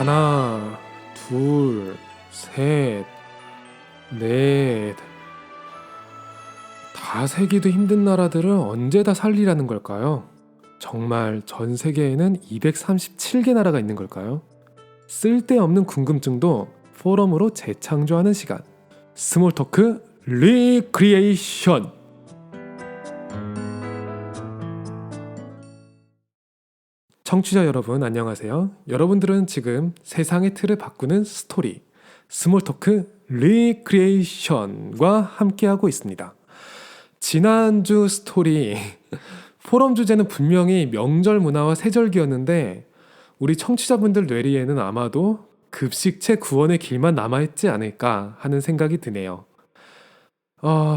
하나, 둘, 셋, 넷. 다 세기도 힘든 나라들을 언제 다 살리라는 걸까요? 정말 전 세계에는 237개 나라가 있는 걸까요? 쓸데없는 궁금증도 포럼으로 재창조하는 시간. 스몰토크 리크리에이션. 청취자 여러분 안녕하세요. 여러분들은 지금 세상의 틀을 바꾸는 스토리 스몰토크 리크리에이션과 함께하고 있습니다. 지난주 스토리 포럼 주제는 분명히 명절 문화와 세절기였는데 우리 청취자분들 뇌리에는 아마도 급식체 구원의 길만 남아있지 않을까 하는 생각이 드네요.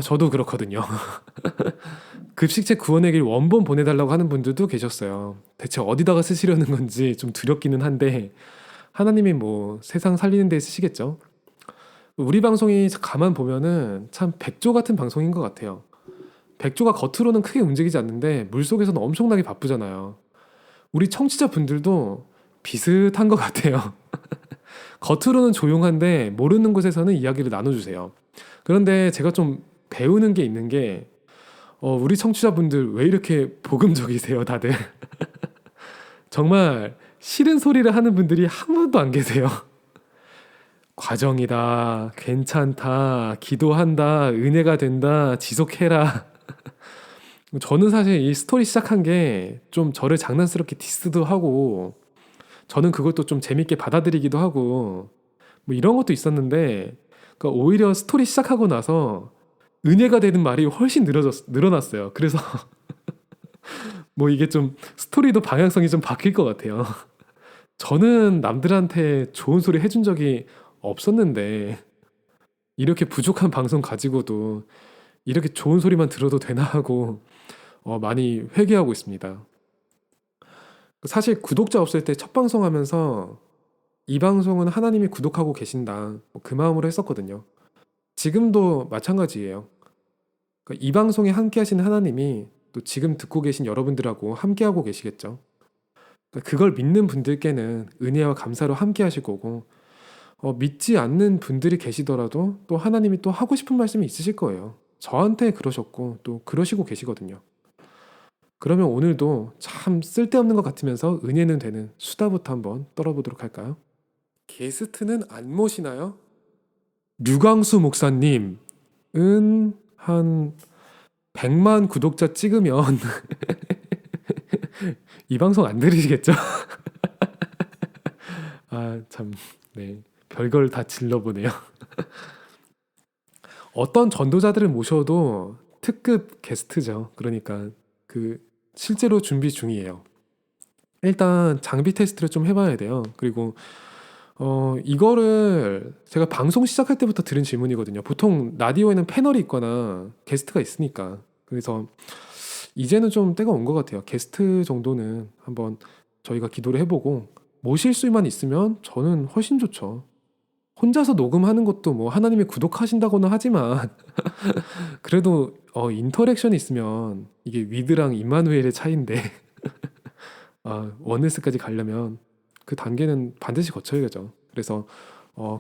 저도 그렇거든요. 급식체 구원의 길 원본 보내달라고 하는 분들도 계셨어요. 대체 어디다가 쓰시려는 건지 좀 두렵기는 한데 하나님이 뭐 세상 살리는 데 쓰시겠죠. 우리 방송이 가만 보면은 참 백조 같은 방송인 것 같아요. 백조가 겉으로는 크게 움직이지 않는데 물속에서는 엄청나게 바쁘잖아요. 우리 청취자분들도 비슷한 것 같아요. 겉으로는 조용한데 모르는 곳에서는 이야기를 나눠주세요. 그런데 제가 좀 배우는 게 있는 게 우리 청취자분들 왜 이렇게 복음적이세요, 다들? 정말 싫은 소리를 하는 분들이 한 분도 안 계세요. 과정이다, 괜찮다, 기도한다, 은혜가 된다, 지속해라. 저는 사실 이 스토리 시작한 게 좀 저를 장난스럽게 디스도 하고 저는 그것도 좀 재밌게 받아들이기도 하고 뭐 이런 것도 있었는데 그러니까 오히려 스토리 시작하고 나서 은혜가 되는 말이 훨씬 늘어났어요. 그래서 뭐 이게 좀 스토리도 방향성이 좀 바뀔 것 같아요. 저는 남들한테 좋은 소리 해준 적이 없었는데 이렇게 부족한 방송 가지고도 이렇게 좋은 소리만 들어도 되나 하고 많이 회개하고 있습니다. 사실 구독자 없을 때 첫 방송하면서 이 방송은 하나님이 구독하고 계신다 그 마음으로 했었거든요. 지금도 마찬가지예요. 그러니까 이 방송에 함께 하시는 하나님이 또 지금 듣고 계신 여러분들하고 함께 하고 계시겠죠. 그러니까 그걸 믿는 분들께는 은혜와 감사로 함께 하실 거고 믿지 않는 분들이 계시더라도 또 하나님이 또 하고 싶은 말씀이 있으실 거예요. 저한테 그러셨고 또 그러시고 계시거든요. 그러면 오늘도 참 쓸데없는 것 같으면서 은혜는 되는 수다부터 한번 떨어보도록 할까요? 게스트는 안 모시나요? 류광수 목사님은 한 100만 구독자 찍으면 이 방송 안 들으시겠죠? 참, 네. 별걸 다 질러보네요. 어떤 전도자들을 모셔도 특급 게스트죠. 그러니까 실제로 준비 중이에요. 일단 장비 테스트를 좀 해봐야 돼요. 그리고 이거를 제가 방송 시작할 때부터 들은 질문이거든요. 보통 라디오에는 패널이 있거나 게스트가 있으니까. 그래서 이제는 좀 때가 온 것 같아요. 게스트 정도는 한번 저희가 기도를 해보고 모실 수만 있으면 저는 훨씬 좋죠. 혼자서 녹음하는 것도 뭐 하나님이 구독하신다고는 하지만 그래도 인터랙션이 있으면 이게 위드랑 임마누엘의 차이인데 원네스까지 가려면 그 단계는 반드시 거쳐야죠. 그래서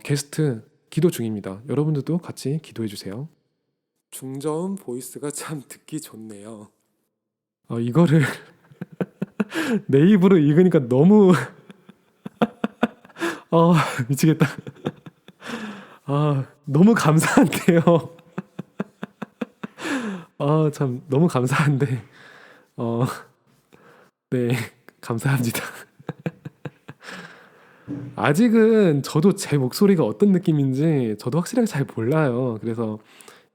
게스트 기도 중입니다. 여러분들도 같이 기도해 주세요. 중저음 보이스가 참 듣기 좋네요. 이거를 내 입으로 읽으니까 너무 미치겠다. 너무 감사한데요. 참 너무 감사한데 어, 네 감사합니다. 아직은 저도 제 목소리가 어떤 느낌인지 저도 확실하게 잘 몰라요. 그래서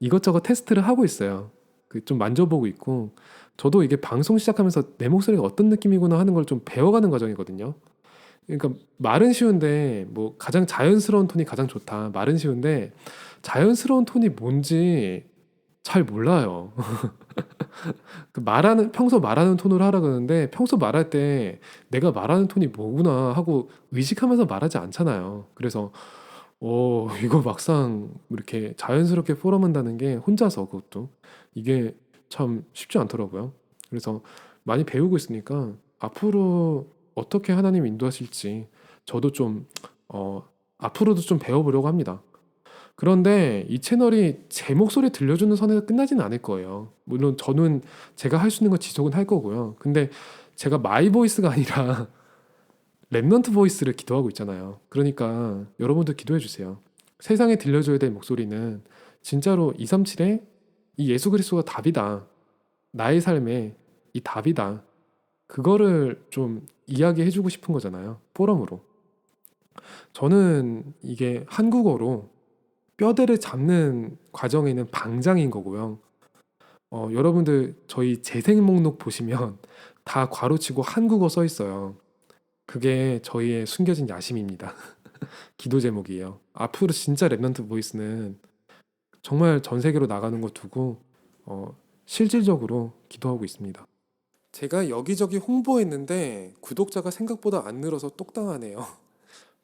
이것저것 테스트를 하고 있어요. 좀 만져보고 있고 저도 이게 방송 시작하면서 내 목소리가 어떤 느낌이구나 하는 걸 좀 배워가는 과정이거든요. 그러니까 말은 쉬운데 뭐 가장 자연스러운 톤이 가장 좋다. 말은 쉬운데 자연스러운 톤이 뭔지 잘 몰라요. 평소 말하는 톤으로 하라 그러는데 평소 말할 때 내가 말하는 톤이 뭐구나 하고 의식하면서 말하지 않잖아요. 그래서 이거 막상 이렇게 자연스럽게 포럼한다는 게 혼자서 그것도 이게 참 쉽지 않더라고요. 그래서 많이 배우고 있으니까 앞으로 어떻게 하나님 인도하실지 저도 좀 앞으로도 좀 배워보려고 합니다. 그런데 이 채널이 제 목소리 들려주는 선에서 끝나지는 않을 거예요. 물론 저는 제가 할 수 있는 건 지속은 할 거고요. 근데 제가 마이 보이스가 아니라 랩넌트 보이스를 기도하고 있잖아요. 그러니까 여러분도 기도해 주세요. 세상에 들려줘야 될 목소리는 진짜로 237의 이 예수 그리스도가 답이다. 나의 삶에 이 답이다. 그거를 좀 이야기해 주고 싶은 거잖아요. 포럼으로. 저는 이게 한국어로 뼈대를 잡는 과정에는 방장인 거고요. 여러분들 저희 재생 목록 보시면 다 괄호치고 한국어 써 있어요. 그게 저희의 숨겨진 야심입니다. 기도 제목이에요. 앞으로 진짜 랩넌트 보이스는 정말 전 세계로 나가는 거 두고 실질적으로 기도하고 있습니다. 제가 여기저기 홍보했는데 구독자가 생각보다 안 늘어서 똑당하네요.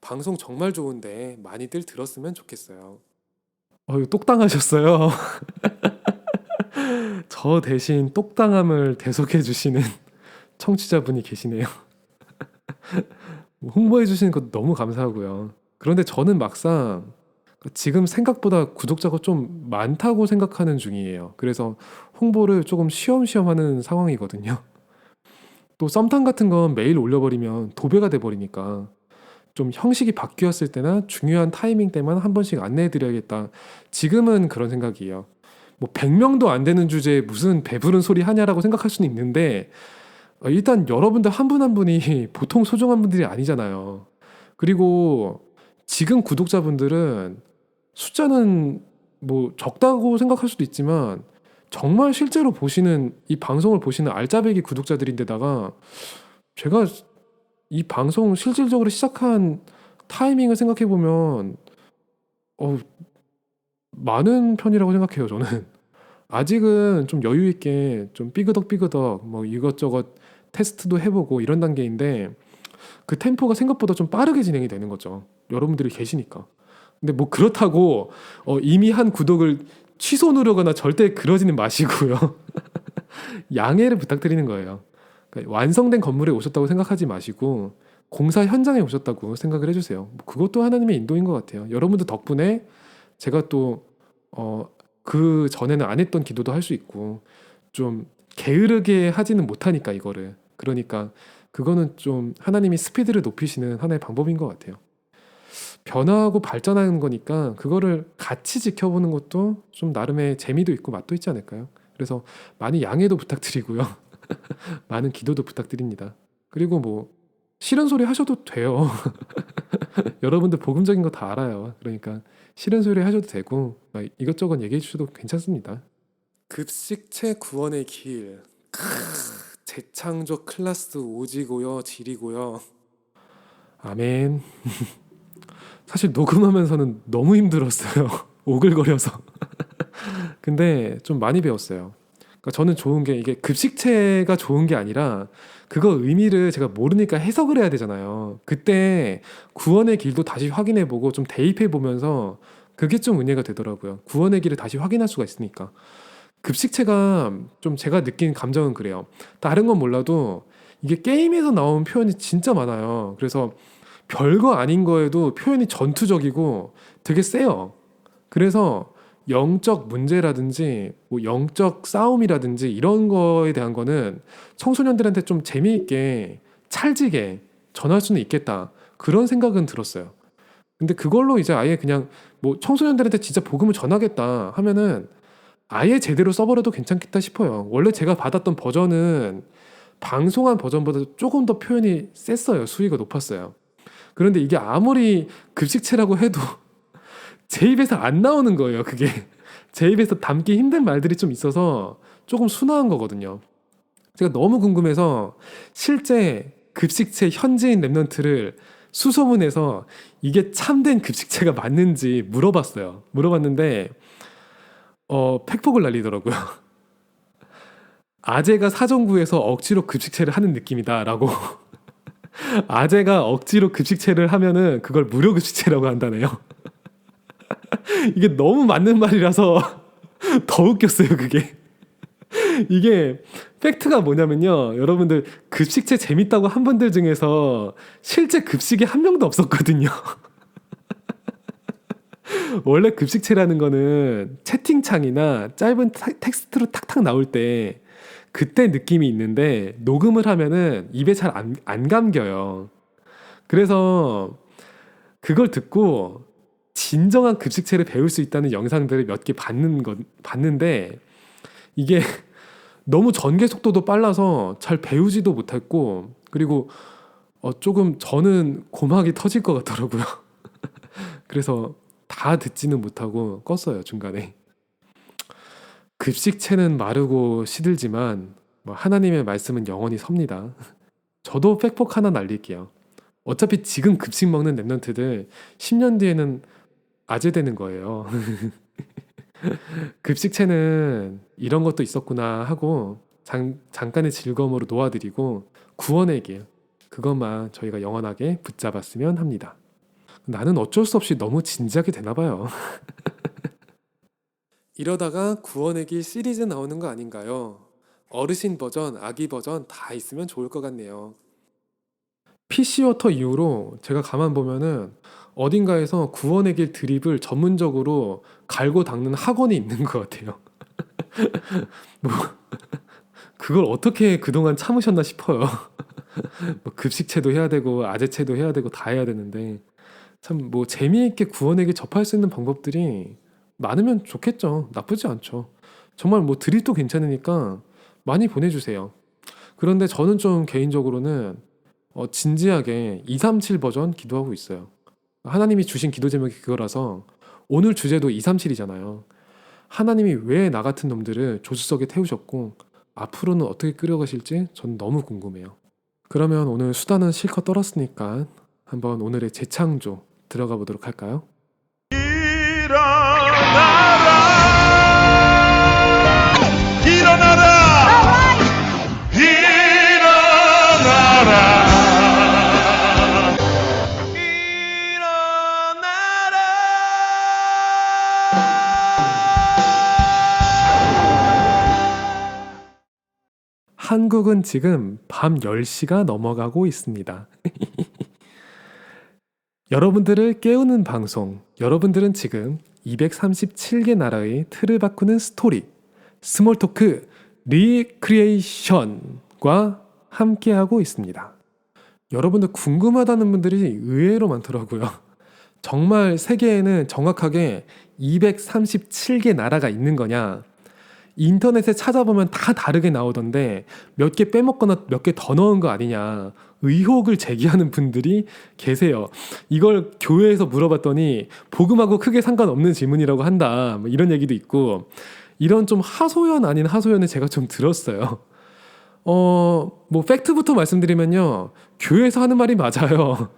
방송 정말 좋은데 많이들 들었으면 좋겠어요. 이거 똑당하셨어요. 저 대신 똑당함을 대속해 주시는 청취자분이 계시네요. 홍보해 주시는 것도 너무 감사하고요. 그런데 저는 막상 지금 생각보다 구독자가 좀 많다고 생각하는 중이에요. 그래서 홍보를 조금 쉬엄쉬엄 하는 상황이거든요. 또 썸탐 같은 건 매일 올려버리면 도배가 돼버리니까 좀 형식이 바뀌었을 때나 중요한 타이밍 때만 한 번씩 안내해드려야겠다. 지금은 그런 생각이에요. 뭐 100명도 안 되는 주제에 무슨 배부른 소리 하냐라고 생각할 수는 있는데 일단 여러분들 한 분 한 분이 보통 소중한 분들이 아니잖아요. 그리고 지금 구독자분들은 숫자는 뭐 적다고 생각할 수도 있지만 정말 실제로 보시는 이 방송을 보시는 알짜배기 구독자들인데다가 제가 이 방송 실질적으로 시작한 타이밍을 생각해 보면 많은 편이라고 생각해요. 저는 아직은 좀 여유 있게 좀 삐그덕 뭐 이것저것 테스트도 해보고 이런 단계인데 그 템포가 생각보다 좀 빠르게 진행이 되는 거죠. 여러분들이 계시니까. 근데 뭐 그렇다고 이미 한 구독을 취소 누르거나 절대 그러지는 마시고요. 양해를 부탁드리는 거예요. 그러니까 완성된 건물에 오셨다고 생각하지 마시고 공사 현장에 오셨다고 생각을 해주세요. 뭐 그것도 하나님의 인도인 것 같아요. 여러분들 덕분에 제가 또 그 전에는 안 했던 기도도 할 수 있고 좀 게으르게 하지는 못하니까 이거를. 그러니까 그거는 좀 하나님이 스피드를 높이시는 하나의 방법인 것 같아요. 변화하고 발전하는 거니까 그거를 같이 지켜보는 것도 좀 나름의 재미도 있고 맛도 있지 않을까요? 그래서 많이 양해도 부탁드리고요. 많은 기도도 부탁드립니다. 그리고 뭐 싫은 소리 하셔도 돼요. 여러분들 복음적인 거 다 알아요. 그러니까 싫은 소리 하셔도 되고 이것저것 얘기해 주셔도 괜찮습니다. 급식체 구원의 길. 재창조 클라스 오지고요, 질이고요. 아멘. 사실 녹음하면서는 너무 힘들었어요. 오글거려서. 근데 좀 많이 배웠어요. 그러니까 저는 좋은 게 이게 급식체가 좋은 게 아니라 그거 의미를 제가 모르니까 해석을 해야 되잖아요. 그때 구원의 길도 다시 확인해보고 좀 대입해보면서 그게 좀 은혜가 되더라고요. 구원의 길을 다시 확인할 수가 있으니까. 급식체가 좀 제가 느낀 감정은 그래요. 다른 건 몰라도 이게 게임에서 나온 표현이 진짜 많아요. 그래서 별거 아닌 거에도 표현이 전투적이고 되게 세요. 그래서 영적 문제라든지 뭐 영적 싸움이라든지 이런 거에 대한 거는 청소년들한테 좀 재미있게 찰지게 전할 수는 있겠다. 그런 생각은 들었어요. 근데 그걸로 이제 아예 그냥 뭐 청소년들한테 진짜 복음을 전하겠다 하면은 아예 제대로 써버려도 괜찮겠다 싶어요. 원래 제가 받았던 버전은 방송한 버전보다 조금 더 표현이 셌어요. 수위가 높았어요. 그런데 이게 아무리 급식체라고 해도 제 입에서 안 나오는 거예요. 그게 제 입에서 담기 힘든 말들이 좀 있어서 조금 순화한 거거든요. 제가 너무 궁금해서 실제 급식체 현지인 랩런트를 수소문해서 이게 참된 급식체가 맞는지 물어봤어요. 물어봤는데 팩폭을 날리더라고요. 아재가 사정구에서 억지로 급식체를 하는 느낌이다라고. 아재가 억지로 급식체를 하면은 그걸 무료 급식체라고 한다네요. 이게 너무 맞는 말이라서 더 웃겼어요, 그게. 이게 팩트가 뭐냐면요. 여러분들 급식체 재밌다고 한 분들 중에서 실제 급식이 한 명도 없었거든요. 원래 급식체라는 거는 채팅창이나 짧은 텍스트로 탁탁 나올 때 그때 느낌이 있는데 녹음을 하면은 입에 잘 안 감겨요. 그래서 그걸 듣고 진정한 급식체를 배울 수 있다는 영상들을 몇 개 봤는데 이게 너무 전개 속도도 빨라서 잘 배우지도 못했고 그리고 조금 저는 고막이 터질 것 같더라고요. 그래서 다 듣지는 못하고 껐어요, 중간에. 급식체는 마르고 시들지만 뭐 하나님의 말씀은 영원히 섭니다. 저도 팩폭 하나 날릴게요. 어차피 지금 급식 먹는 랩런트들 10년 뒤에는 아재되는 거예요. 급식체는 이런 것도 있었구나 하고 잠깐의 즐거움으로 놓아드리고 구원의 길 그것만 저희가 영원하게 붙잡았으면 합니다. 나는 어쩔 수 없이 너무 진지하게 되나 봐요. 이러다가 구원의 길 시리즈 나오는 거 아닌가요? 어르신 버전, 아기 버전 다 있으면 좋을 것 같네요. PC워터 이후로 제가 가만 보면은 어딘가에서 구원의 길 드립을 전문적으로 갈고 닦는 학원이 있는 것 같아요. 뭐 그걸 어떻게 그동안 참으셨나 싶어요. 뭐 급식체도 해야 되고 아재체도 해야 되고 다 해야 되는데 참 뭐 재미있게 구원의 길 접할 수 있는 방법들이 많으면 좋겠죠. 나쁘지 않죠. 정말 뭐 드립도 괜찮으니까 많이 보내주세요. 그런데 저는 좀 개인적으로는 진지하게 237 버전 기도하고 있어요. 하나님이 주신 기도 제목이 그거라서 오늘 주제도 237이잖아요. 하나님이 왜 나 같은 놈들을 조수석에 태우셨고 앞으로는 어떻게 끌어가실지 전 너무 궁금해요. 그러면 오늘 수다는 실컷 떨었으니까 한번 오늘의 재창조 들어가 보도록 할까요? 일어나라 일어나라 한국은 지금 밤 10시가 넘어가고 있습니다. 여러분들을 깨우는 방송, 여러분들은 지금 237개 나라의 틀을 바꾸는 스토리, 스몰토크 리크리에이션과 함께하고 있습니다. 여러분들 궁금하다는 분들이 의외로 많더라고요. 정말 세계에는 정확하게 237개 나라가 있는 거냐? 인터넷에 찾아보면 다 다르게 나오던데 몇 개 빼먹거나 몇 개 더 넣은 거 아니냐 의혹을 제기하는 분들이 계세요. 이걸 교회에서 물어봤더니 복음하고 크게 상관없는 질문이라고 한다. 뭐 이런 얘기도 있고 이런 좀 하소연 아닌 하소연을 제가 좀 들었어요. 뭐 팩트부터 말씀드리면요. 교회에서 하는 말이 맞아요.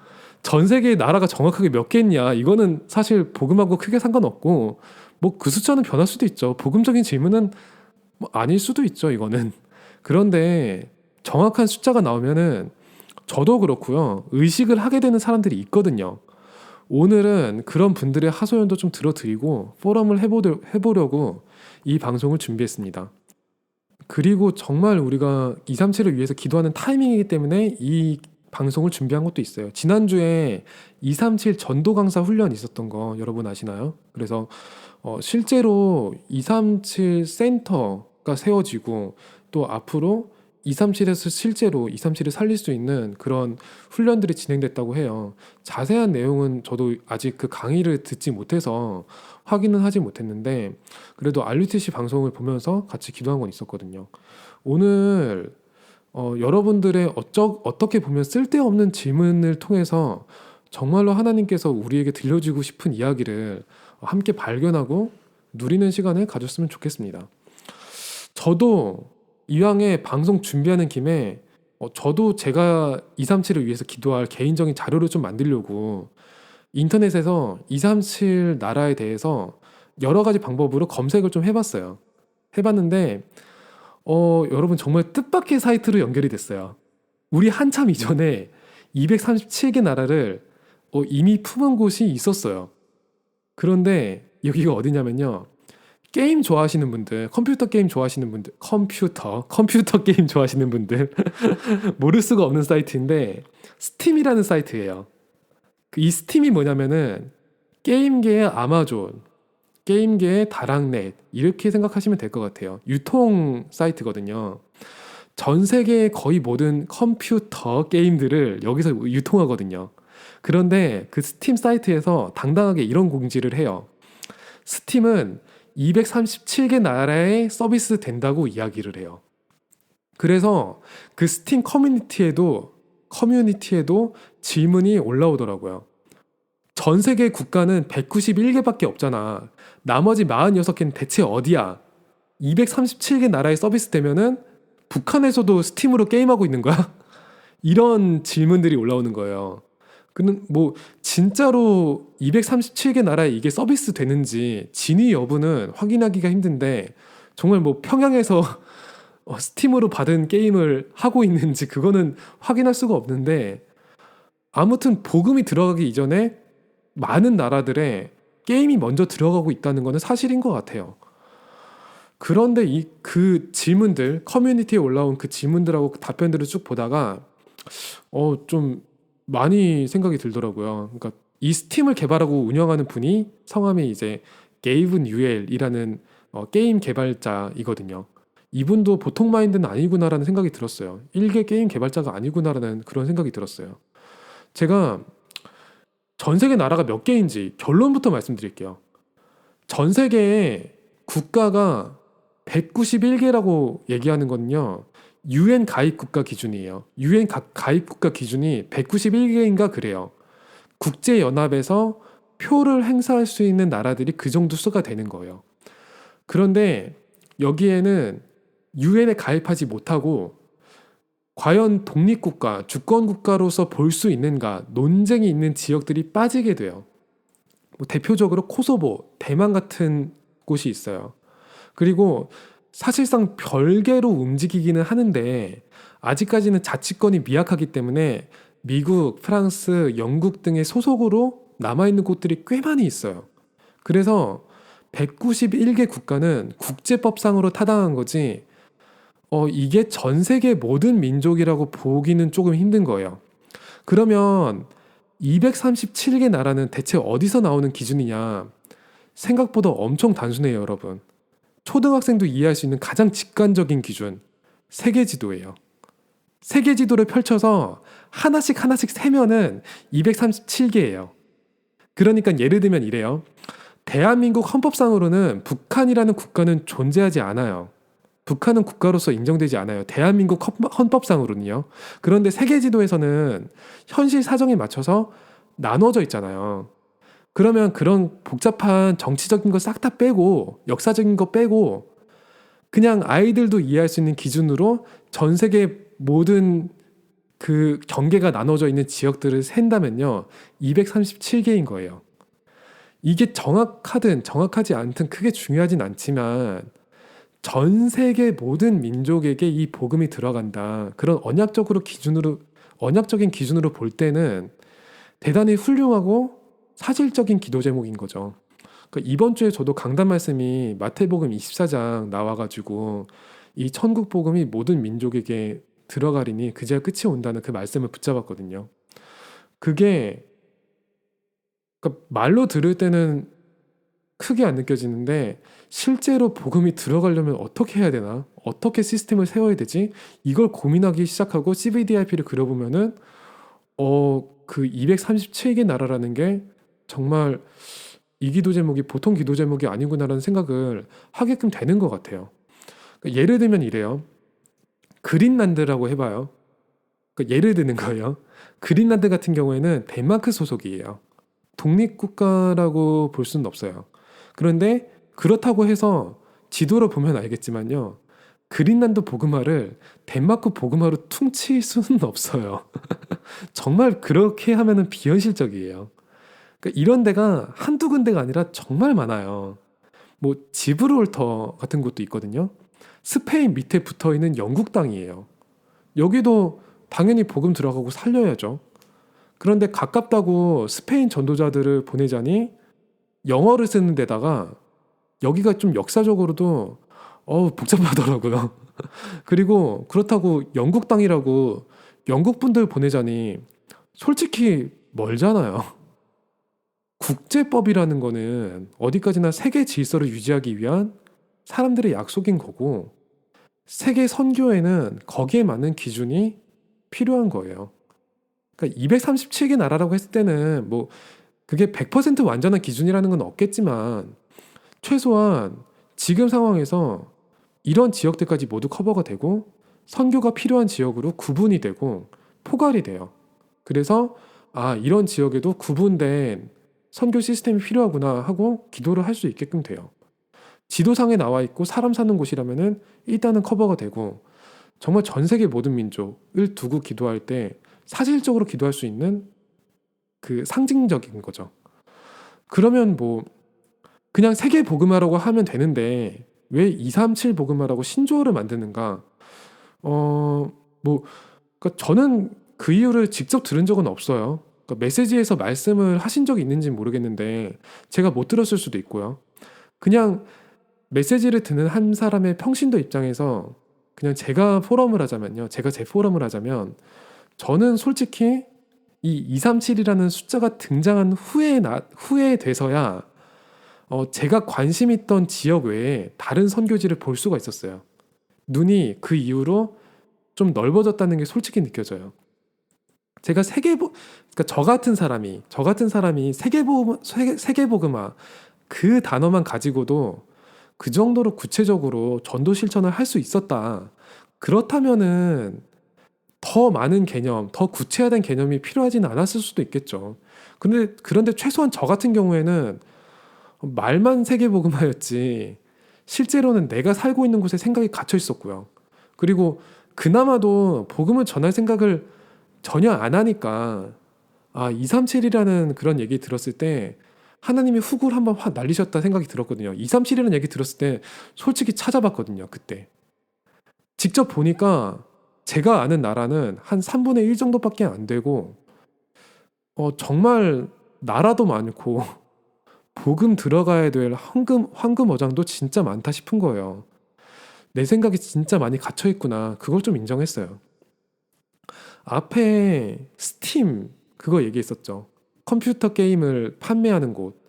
전 세계의 나라가 정확하게 몇 개 있냐 이거는 사실 복음하고 크게 상관없고 뭐 그 숫자는 변할 수도 있죠. 복음적인 질문은 뭐 아닐 수도 있죠. 이거는. 그런데 정확한 숫자가 나오면은 저도 그렇고요. 의식을 하게 되는 사람들이 있거든요. 오늘은 그런 분들의 하소연도 좀 들어드리고 포럼을 해보려고 이 방송을 준비했습니다. 그리고 정말 우리가 237을 위해서 기도하는 타이밍이기 때문에 이 방송을 준비한 것도 있어요. 지난주에 237 전도 강사 훈련 있었던 거 여러분 아시나요? 그래서 실제로 237 센터가 세워지고 또 앞으로 237에서 실제로 237을 살릴 수 있는 그런 훈련들이 진행됐다고 해요. 자세한 내용은 저도 아직 그 강의를 듣지 못해서 확인은 하지 못했는데 그래도 RUTC 방송을 보면서 같이 기도한 건 있었거든요. 오늘 여러분들의 어떻게 보면 쓸데없는 질문을 통해서 정말로 하나님께서 우리에게 들려주고 싶은 이야기를 함께 발견하고 누리는 시간을 가졌으면 좋겠습니다. 저도 이왕에 방송 준비하는 김에 저도 제가 237을 위해서 기도할 개인적인 자료를 좀 만들려고 인터넷에서 237 나라에 대해서 여러 가지 방법으로 검색을 좀 해봤어요. 해봤는데 여러분 정말 뜻밖의 사이트로 연결이 됐어요. 우리 한참 이전에 237개 나라를 이미 품은 곳이 있었어요. 그런데 여기가 어디냐면요. 게임 좋아하시는 분들, 컴퓨터 게임 좋아하시는 분들, 컴퓨터 게임 좋아하시는 분들 모를 수가 없는 사이트인데 스팀이라는 사이트예요. 이 스팀이 뭐냐면은 게임계의 아마존, 게임계의 다락넷 이렇게 생각하시면 될 것 같아요. 유통 사이트거든요. 전 세계의 거의 모든 컴퓨터 게임들을 여기서 유통하거든요. 그런데 그 스팀 사이트에서 당당하게 이런 공지를 해요. 스팀은 237개 나라에 서비스 된다고 이야기를 해요. 그래서 그 스팀 커뮤니티에도 질문이 올라오더라고요. 전 세계 국가는 191개밖에 없잖아. 나머지 46개는 대체 어디야? 237개 나라에 서비스 되면은 북한에서도 스팀으로 게임하고 있는 거야? 이런 질문들이 올라오는 거예요. 근데 뭐 진짜로 237개 나라에 이게 서비스 되는지 진위 여부는 확인하기가 힘든데 정말 뭐 평양에서 스팀으로 받은 게임을 하고 있는지 그거는 확인할 수가 없는데 아무튼 복음이 들어가기 이전에 많은 나라들에 게임이 먼저 들어가고 있다는 거는 사실인 것 같아요. 그런데 그 질문들, 커뮤니티에 올라온 그 질문들하고 답변들을 쭉 보다가 좀 많이 생각이 들더라고요. 그러니까 이 스팀을 개발하고 운영하는 분이 성함이 이제 게이브 뉴엘이라는 게임 개발자이거든요. 이분도 보통 마인드는 아니구나라는 생각이 들었어요. 일개 게임 개발자가 아니구나라는 그런 생각이 들었어요. 제가 전 세계 나라가 몇 개인지 결론부터 말씀드릴게요. 전 세계에 국가가 191개라고 얘기하는 거는요. UN 가입 국가 기준이에요. UN 가입 국가 기준이 191개인가 그래요. 국제 연합에서 표를 행사할 수 있는 나라들이 그 정도 수가 되는 거예요. 그런데 여기에는 UN에 가입하지 못하고 과연 독립국가, 주권국가로서 볼 수 있는가 논쟁이 있는 지역들이 빠지게 돼요. 뭐 대표적으로 코소보, 대만 같은 곳이 있어요. 그리고 사실상 별개로 움직이기는 하는데 아직까지는 자치권이 미약하기 때문에 미국, 프랑스, 영국 등의 소속으로 남아있는 곳들이 꽤 많이 있어요. 그래서 191개 국가는 국제법상으로 타당한 거지 이게 전 세계 모든 민족이라고 보기는 조금 힘든 거예요. 그러면 237개 나라는 대체 어디서 나오는 기준이냐? 생각보다 엄청 단순해요, 여러분. 초등학생도 이해할 수 있는 가장 직관적인 기준, 세계 지도예요. 세계 지도를 펼쳐서 하나씩 세면은 237개예요. 그러니까 예를 들면 이래요. 대한민국 헌법상으로는 북한이라는 국가는 존재하지 않아요. 북한은 국가로서 인정되지 않아요. 대한민국 헌법상으로는요. 그런데 세계 지도에서는 현실 사정에 맞춰서 나눠져 있잖아요. 그러면 그런 복잡한 정치적인 거 싹 다 빼고 역사적인 거 빼고 그냥 아이들도 이해할 수 있는 기준으로 전 세계 모든 그 경계가 나눠져 있는 지역들을 센다면요. 237개인 거예요. 이게 정확하든 정확하지 않든 크게 중요하진 않지만 전 세계 모든 민족에게 이 복음이 들어간다. 그런 언약적인 기준으로 볼 때는 대단히 훌륭하고 사실적인 기도 제목인 거죠. 그러니까 이번 주에 저도 강단 말씀이 마태복음 24장 나와가지고 이 천국 복음이 모든 민족에게 들어가리니 그제야 끝이 온다는 그 말씀을 붙잡았거든요. 그게 그러니까 말로 들을 때는 크게 안 느껴지는데 실제로 복음이 들어가려면 어떻게 해야 되나? 어떻게 시스템을 세워야 되지? 이걸 고민하기 시작하고 CVDIP를 그려보면은 그 237개 나라라는 게 정말 이 기도 제목이 보통 기도 제목이 아니구나라는 생각을 하게끔 되는 것 같아요. 그러니까 예를 들면 이래요. 그린란드라고 해봐요. 그러니까 예를 드는 거예요. 그린란드 같은 경우에는 덴마크 소속이에요. 독립국가라고 볼 수는 없어요. 그런데 그렇다고 해서 지도로 보면 알겠지만요. 그린란드 복음화를 덴마크 복음화로 퉁칠 수는 없어요. 정말 그렇게 하면은 비현실적이에요. 그러니까 이런 데가 한두 군데가 아니라 정말 많아요. 뭐 지브롤터 같은 곳도 있거든요. 스페인 밑에 붙어있는 영국 땅이에요. 여기도 당연히 복음 들어가고 살려야죠. 그런데 가깝다고 스페인 전도자들을 보내자니 영어를 쓰는 데다가 여기가 좀 역사적으로도 복잡하더라고요. 그리고 그렇다고 영국 땅이라고 영국 분들 보내자니 솔직히 멀잖아요. 국제법이라는 거는 어디까지나 세계 질서를 유지하기 위한 사람들의 약속인 거고, 세계 선교에는 거기에 맞는 기준이 필요한 거예요. 그러니까 237개 나라라고 했을 때는 뭐 그게 100% 완전한 기준이라는 건 없겠지만, 최소한 지금 상황에서 이런 지역들까지 모두 커버가 되고 선교가 필요한 지역으로 구분이 되고 포괄이 돼요. 그래서 이런 지역에도 구분된 선교 시스템이 필요하구나 하고 기도를 할 수 있게끔 돼요. 지도상에 나와 있고 사람 사는 곳이라면은 일단은 커버가 되고, 정말 전 세계 모든 민족을 두고 기도할 때 사실적으로 기도할 수 있는 그 상징적인 거죠. 그러면 뭐 그냥 세계 복음화라고 하면 되는데 왜 237 복음화라고 신조어를 만드는가? 그러니까 저는 그 이유를 직접 들은 적은 없어요. 그러니까 메시지에서 말씀을 하신 적이 있는지 모르겠는데 제가 못 들었을 수도 있고요. 그냥 메시지를 듣는 한 사람의 평신도 입장에서 그냥 제가 제 포럼을 하자면 저는 솔직히 이 237이라는 숫자가 등장한 후에 돼서야 제가 관심 있던 지역 외에 다른 선교지를 볼 수가 있었어요. 눈이 그 이후로 좀 넓어졌다는 게 솔직히 느껴져요. 제가 그러니까 저 같은 사람이 세계복음화 그 단어만 가지고도 그 정도로 구체적으로 전도 실천을 할 수 있었다. 그렇다면은 더 많은 개념, 더 구체화된 개념이 필요하지는 않았을 수도 있겠죠. 그런데 최소한 저 같은 경우에는 말만 세계복음화였지 실제로는 내가 살고 있는 곳에 생각이 갇혀 있었고요. 그리고 그나마도 복음을 전할 생각을 전혀 안 하니까 237이라는 그런 얘기 들었을 때 하나님이 훅을 한번 확 날리셨다 생각이 들었거든요. 237이라는 얘기 들었을 때 솔직히 찾아봤거든요. 그때 직접 보니까 제가 아는 나라는 한 3분의 1 정도밖에 안 되고 정말 나라도 많고 복음 들어가야 될 황금 어장도 진짜 많다 싶은 거예요. 내 생각이 진짜 많이 갇혀 있구나. 그걸 좀 인정했어요. 앞에 스팀 그거 얘기했었죠. 컴퓨터 게임을 판매하는 곳.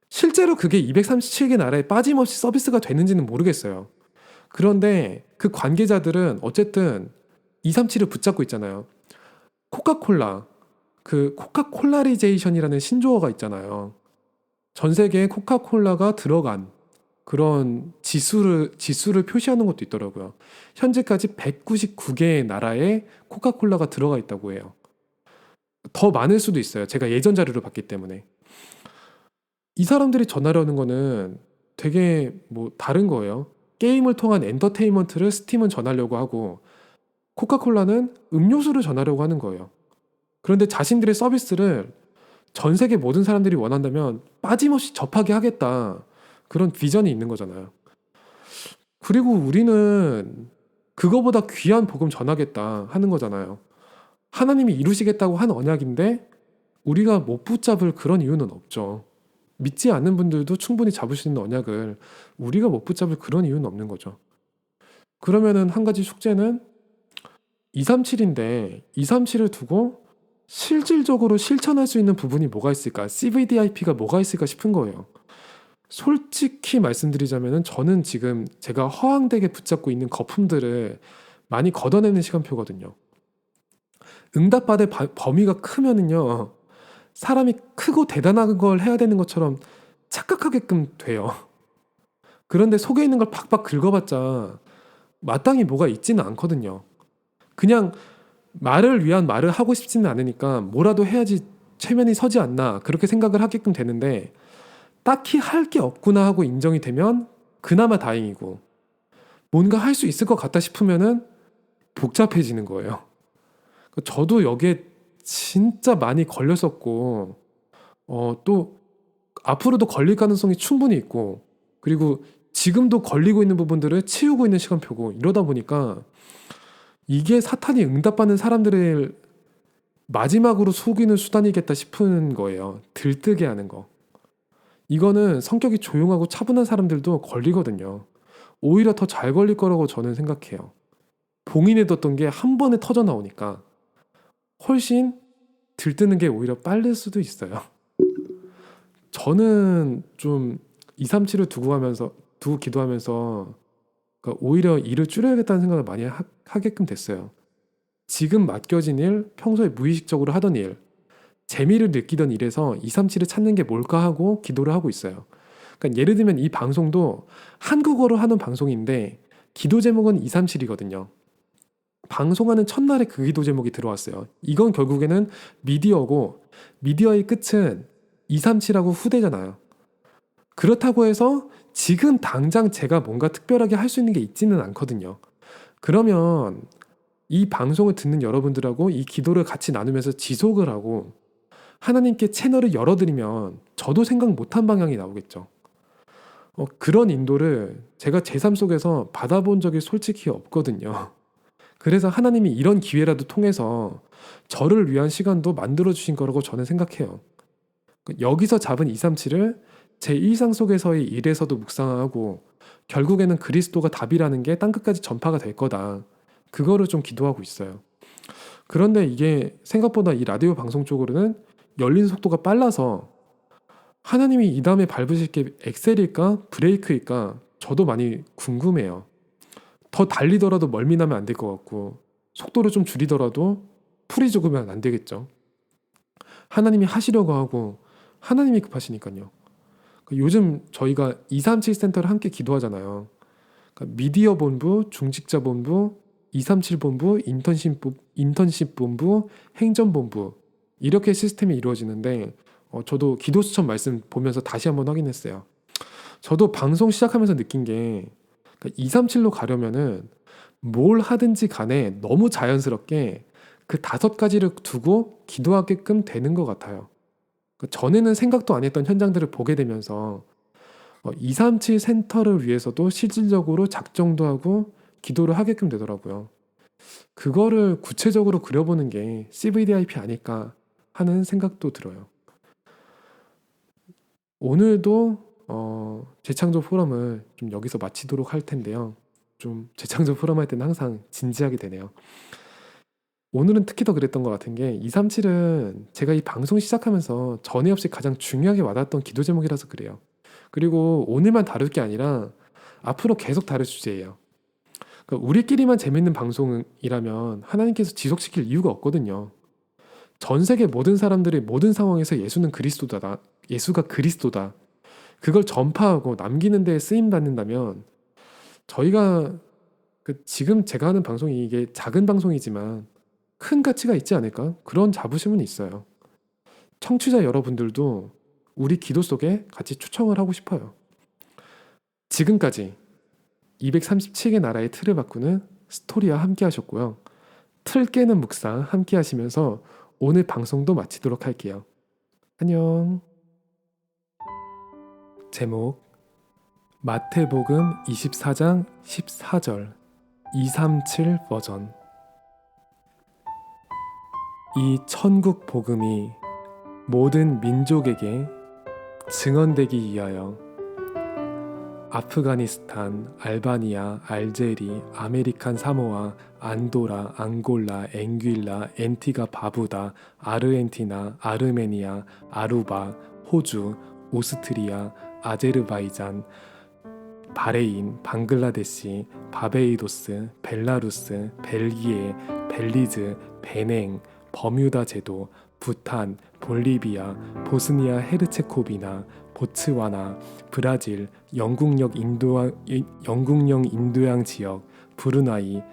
실제로 그게 237개 나라에 빠짐없이 서비스가 되는지는 모르겠어요. 그런데 그 관계자들은 어쨌든 237을 붙잡고 있잖아요. 코카콜라, 그 코카콜라리제이션이라는 신조어가 있잖아요. 전 세계에 코카콜라가 들어간 그런 지수를 표시하는 것도 있더라고요. 현재까지 199개의 나라에 코카콜라가 들어가 있다고 해요. 더 많을 수도 있어요. 제가 예전 자료를 봤기 때문에. 이 사람들이 전하려는 거는 되게 뭐 다른 거예요. 게임을 통한 엔터테인먼트를 스팀은 전하려고 하고 코카콜라는 음료수를 전하려고 하는 거예요. 그런데 자신들의 서비스를 전 세계 모든 사람들이 원한다면 빠짐없이 접하게 하겠다. 그런 비전이 있는 거잖아요. 그리고 우리는 그거보다 귀한 복음 전하겠다 하는 거잖아요. 하나님이 이루시겠다고 한 언약인데 우리가 못 붙잡을 그런 이유는 없죠. 믿지 않는 분들도 충분히 잡을 수 있는 언약을 우리가 못 붙잡을 그런 이유는 없는 거죠. 그러면은 한 가지 숙제는 237인데 237을 두고 실질적으로 실천할 수 있는 부분이 뭐가 있을까? CVDIP가 뭐가 있을까 싶은 거예요. 솔직히 말씀드리자면은 저는 지금 제가 허황되게 붙잡고 있는 거품들을 많이 걷어내는 시간표거든요. 응답받을 범위가 크면은요, 사람이 크고 대단한 걸 해야 되는 것처럼 착각하게끔 돼요. 그런데 속에 있는 걸 팍팍 긁어봤자 마땅히 뭐가 있지는 않거든요. 그냥 말을 위한 말을 하고 싶지는 않으니까 뭐라도 해야지 체면이 서지 않나 그렇게 생각을 하게끔 되는데, 딱히 할 게 없구나 하고 인정이 되면 그나마 다행이고, 뭔가 할 수 있을 것 같다 싶으면은 복잡해지는 거예요. 저도 여기에 진짜 많이 걸렸었고, 또 앞으로도 걸릴 가능성이 충분히 있고, 그리고 지금도 걸리고 있는 부분들을 치우고 있는 시간표고, 이러다 보니까 이게 사탄이 응답받는 사람들을 마지막으로 속이는 수단이겠다 싶은 거예요. 들뜨게 하는 거. 이거는 성격이 조용하고 차분한 사람들도 걸리거든요. 오히려 더 잘 걸릴 거라고 저는 생각해요. 봉인해뒀던 게 한 번에 터져 나오니까 훨씬 들뜨는 게 오히려 빠를 수도 있어요. 저는 좀 237을 두고 기도하면서 그러니까 오히려 일을 줄여야겠다는 생각을 많이 하게끔 됐어요. 지금 맡겨진 일, 평소에 무의식적으로 하던 일, 재미를 느끼던 일에서 237을 찾는 게 뭘까 하고 기도를 하고 있어요. 그러니까 예를 들면 이 방송도 한국어로 하는 방송인데 기도 제목은 237이거든요. 방송하는 첫날에 그 기도 제목이 들어왔어요. 이건 결국에는 미디어고 미디어의 끝은 237하고 후대잖아요. 그렇다고 해서 지금 당장 제가 뭔가 특별하게 할 수 있는 게 있지는 않거든요. 그러면 이 방송을 듣는 여러분들하고 이 기도를 같이 나누면서 지속을 하고 하나님께 채널을 열어드리면 저도 생각 못한 방향이 나오겠죠. 그런 인도를 제가 제 삶 속에서 받아본 적이 솔직히 없거든요. 그래서 하나님이 이런 기회라도 통해서 저를 위한 시간도 만들어주신 거라고 저는 생각해요. 여기서 잡은 237을 제 일상 속에서의 일에서도 묵상하고 결국에는 그리스도가 답이라는 게 땅끝까지 전파가 될 거다. 그거를 좀 기도하고 있어요. 그런데 이게 생각보다 이 라디오 방송 쪽으로는 열린 속도가 빨라서 하나님이 이 다음에 밟으실 게 엑셀일까 브레이크일까 저도 많이 궁금해요. 더 달리더라도 멀미나면 안 될 것 같고 속도를 좀 줄이더라도 풀이 죽으면 안 되겠죠. 하나님이 하시려고 하고 하나님이 급하시니까요. 요즘 저희가 237 센터를 함께 기도하잖아요. 그러니까 미디어 본부, 중직자 본부, 237 본부, 인턴십 본부, 행정 본부 이렇게 시스템이 이루어지는데 저도 기도 수첩 말씀 보면서 다시 한번 확인했어요. 저도 방송 시작하면서 느낀 게 237로 가려면은 뭘 하든지 간에 너무 자연스럽게 그 5가지를 두고 기도하게끔 되는 것 같아요. 전에는 생각도 안 했던 현장들을 보게 되면서 237 센터를 위해서도 실질적으로 작정도 하고 기도를 하게끔 되더라고요. 그거를 구체적으로 그려보는 게 CVDIP 아닐까 하는 생각도 들어요. 오늘도 재창조 포럼을 좀 여기서 마치도록 할 텐데요. 좀 재창조 포럼 할 때는 항상 진지하게 되네요. 오늘은 특히 더 그랬던 것 같은 게 237은 제가 이 방송 시작하면서 전에 없이 가장 중요하게 와닿았던 기도 제목이라서 그래요. 그리고 오늘만 다룰 게 아니라 앞으로 계속 다룰 주제예요. 그러니까 우리끼리만 재밌는 방송이라면 하나님께서 지속시킬 이유가 없거든요. 전 세계 모든 사람들이 모든 상황에서 예수가 그리스도다. 그걸 전파하고 남기는 데 쓰임 받는다면 저희가 지금 제가 하는 방송이 이게 작은 방송이지만 큰 가치가 있지 않을까? 그런 자부심은 있어요. 청취자 여러분들도 우리 기도 속에 같이 초청을 하고 싶어요. 지금까지 237개 나라의 틀을 바꾸는 스토리와 함께 하셨고요. 틀 깨는 묵상 함께 하시면서 오늘 방송도 마치도록 할게요. 안녕. 제목 마태복음 24장 14절 237 버전. 이 천국 복음이 모든 민족에게 증언되기 위하여 아프가니스탄, 알바니아, 알제리, 아메리칸 사모아, 안도라, 앙골라, 앵귀라, 앤티가 바부다, 아르헨티나, 아르메니아, 아루바, 호주, 오스트리아, 아제르바이잔, 바레인, 방글라데시, 바베이도스, 벨라루스, 벨기에, 벨리즈, 베냉, 버뮤다 제도, 부탄, 볼리비아, 보스니아 헤르체코비나, 보츠와나, 브라질, 영국령 인도양 지역, 브루나이,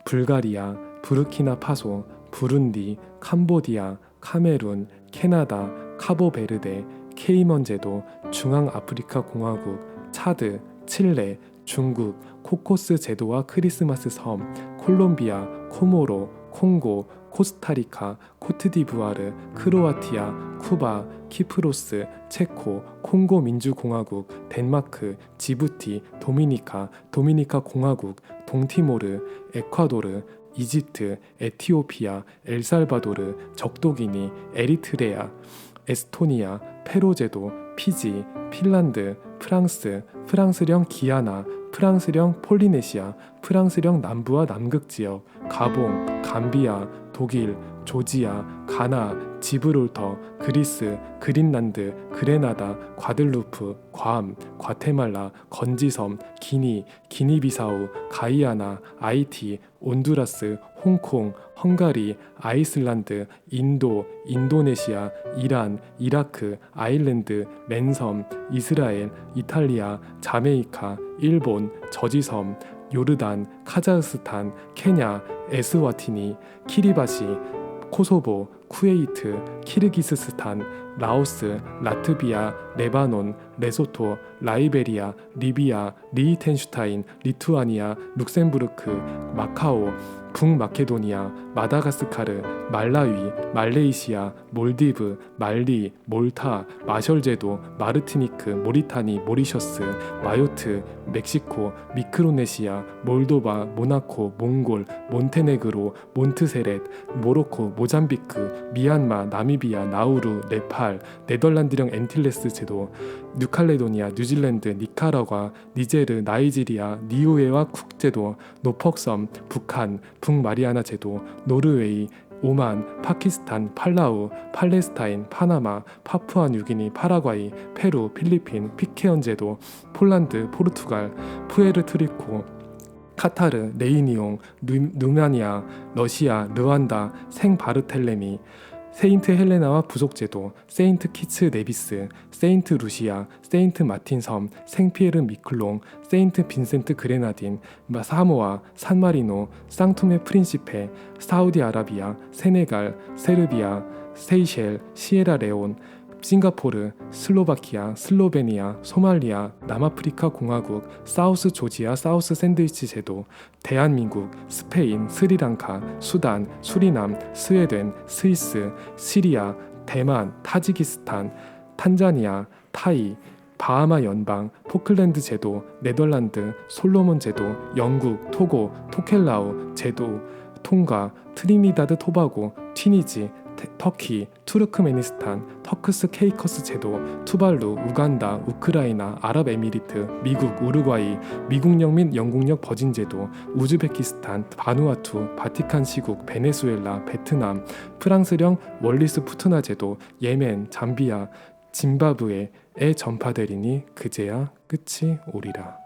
불가리아, 부르키나 파소, 부룬디, 캄보디아, 카메룬, 캐나다, 카보베르데, 케이먼 제도, 중앙아프리카 공화국, 차드, 칠레, 중국, 코코스 제도와 크리스마스 섬, 콜롬비아, 코모로, 콩고, 코스타리카, 코트디부아르, 크로아티아, 쿠바, 키프로스, 체코, 콩고 민주공화국, 덴마크, 지부티, 도미니카 공화국, 동티모르, 에콰도르, 이집트, 에티오피아, 엘살바도르, 적도기니, 에리트레아, 에스토니아, 페로 제도, 피지, 핀란드, 프랑스, 프랑스령 기아나, 프랑스령 폴리네시아, 프랑스령 남부와 남극 지역, 가봉, 감비아, 독일, 조지아, 가나, 지브롤터, 그리스, 그린란드, 그레나다, 과들루프, 괌, 과테말라, 건지섬, 기니, 기니비사우, 가이아나, 아이티, 온두라스, 홍콩, 헝가리, 아이슬란드, 인도, 인도네시아, 이란, 이라크, 아일랜드, 맨섬, 이스라엘, 이탈리아, 자메이카, 일본, 저지섬, 요르단, 카자흐스탄, 케냐, 에스와티니, 키리바시, 코소보, 쿠웨이트, 키르기스스탄, 라오스, 라트비아, 레바논, 레소토, 라이베리아, 리비아, 리히텐슈타인, 리투아니아, 룩셈부르크, 마카오, 북마케도니아, 마다가스카르, 말라위, 말레이시아, 몰디브, 말리, 몰타, 마셜제도, 마르티니크, 모리타니, 모리셔스, 마요트, 멕시코, 미크로네시아, 몰도바, 모나코, 몽골, 몬테네그로, 몬트세렛, 모로코, 모잠비크, 미얀마, 나미비아, 나우루, 네팔, 네덜란드령 엔틸레스 제도, 뉴칼레도니아, 뉴질랜드, 니카라과, 니제르, 나이지리아, 니우에와 쿡 제도, 노퍽섬, 북한, 북마리아나 제도, 노르웨이, 오만, 파키스탄, 팔라우, 팔레스타인, 파나마, 파푸아뉴기니, 파라과이, 페루, 필리핀, 피케언 제도, 폴란드, 포르투갈, 푸에르트리코, 카타르, 레이니옹, 루마니아, 러시아, 르완다, 생바르텔레미, 세인트 헬레나와 부속제도, 세인트 키츠 네비스, 세인트 루시아, 세인트 마틴 섬, 생피에르 미클롱, 세인트 빈센트 그레나딘, 사모아, 산마리노, 상투메 프린시페, 사우디아라비아, 세네갈, 세르비아, 세이셸, 시에라레온, 싱가포르, 슬로바키아, 슬로베니아, 소말리아, 남아프리카 공화국, 사우스 조지아 사우스 샌드위치 제도, 대한민국, 스페인, 스리랑카, 수단, 수리남, 스웨덴, 스위스, 시리아, 대만, 타지키스탄, 탄자니아, 타이, 바하마 연방, 포클랜드 제도, 네덜란드, 솔로몬 제도, 영국, 토고, 토켈라우 제도, 통가, 트리니다드 토바고, 튀니지, 터키, 투르크메니스탄, 터크스 케이커스 제도, 투발루, 우간다, 우크라이나, 아랍에미리트, 미국, 우루과이, 미국령 및 영국령 버진 제도, 우즈베키스탄, 바누아투, 바티칸 시국, 베네수엘라, 베트남, 프랑스령 월리스 푸트나 제도, 예멘, 잠비아, 짐바브웨에 전파되리니 그제야 끝이 오리라.